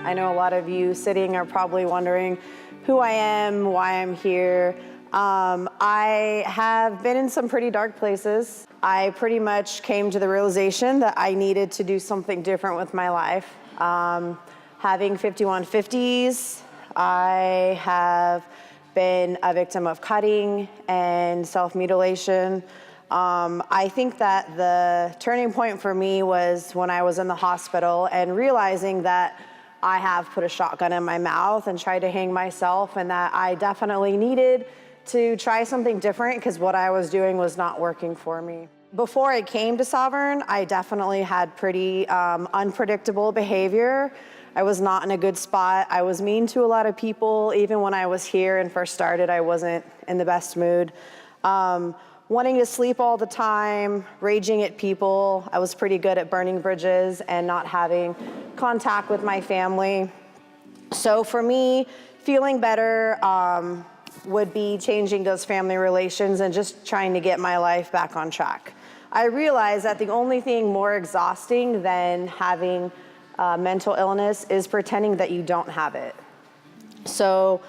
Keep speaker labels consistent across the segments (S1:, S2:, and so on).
S1: I know a lot of you sitting are probably wondering who I am, why I'm here. I have been in some pretty dark places. I pretty much came to the realization that I needed to do something different with my life. Having 5150s, I have been a victim of cutting and self-mutilation. I think that the turning point for me was when I was in the hospital and realizing that I have put a shotgun in my mouth and tried to hang myself, and that I definitely needed to try something different because what I was doing was not working for me. Before I came to Sovereign, I definitely had pretty unpredictable behavior. I was not in a good spot. I was mean to a lot of people. Even when I was here and first started, I wasn't in the best mood. Wanting to sleep all the time, raging at people. I was pretty good at burning bridges and not having contact with my family. So for me, feeling better would be changing those family relations and just trying to get my life back on track. I realized that the only thing more exhausting than having mental illness is pretending that you don't have it. So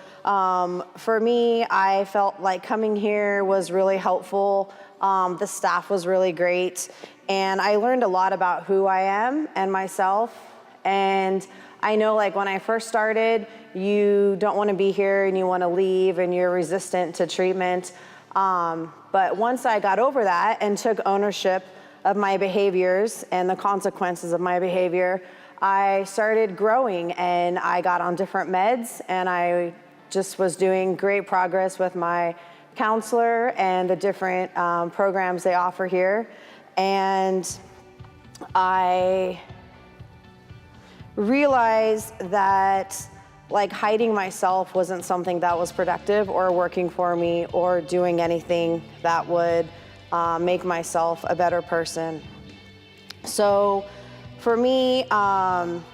S1: for me, I felt like coming here was really helpful. The staff was really great. And I learned a lot about who I am and myself. And I know, like, when I first started, you don't want to be here and you want to leave and you're resistant to treatment. But once I got over that and took ownership of my behaviors and the consequences of my behavior, I started growing and I got on different meds, and I just was doing great progress with my counselor and the different programs they offer here. And I realized that, like, hiding myself wasn't something that was productive or working for me or doing anything that would make myself a better person. So for me,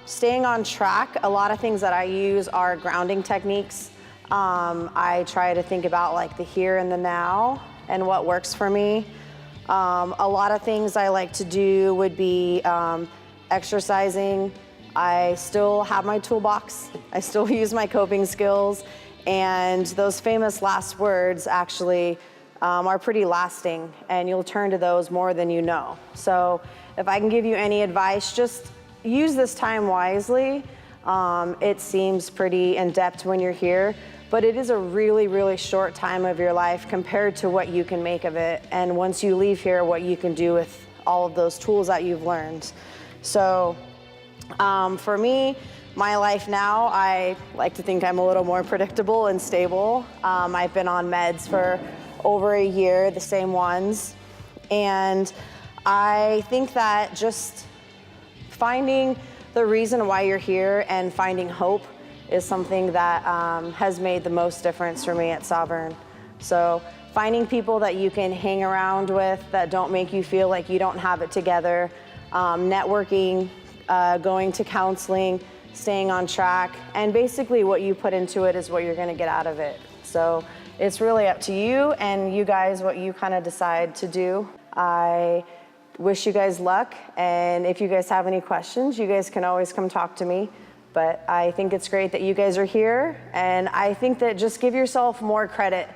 S1: staying on track, a lot of things that I use are grounding techniques. I try to think about, like, the here and the now and what works for me. A lot of things I like to do would be exercising. I still have my toolbox. I still use my coping skills. And those famous last words actually are pretty lasting, and you'll turn to those more than you know. So if I can give you any advice, just use this time wisely. It seems pretty in-depth when you're here, but it is a really, really short time of your life compared to what you can make of it. And once you leave here, what you can do with all of those tools that you've learned. So for me, my life now, I like to think I'm a little more predictable and stable. I've been on meds for over a year, the same ones. And I think that just finding the reason why you're here and finding hope is something that has made the most difference for me at Sovereign. So finding people that you can hang around with that don't make you feel like you don't have it together, networking, going to counseling, staying on track, and basically what you put into it is what you're gonna get out of it. So it's really up to you and you guys what you kind of decide to do. I wish you guys luck, and if you guys have any questions, you guys can always come talk to me. But I think it's great that you guys are here, and I think that just give yourself more credit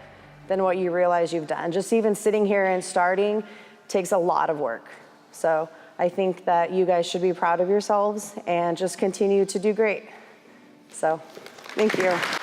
S1: than what you realize you've done. Just even sitting here and starting takes a lot of work. So I think that you guys should be proud of yourselves and just continue to do great. So, thank you.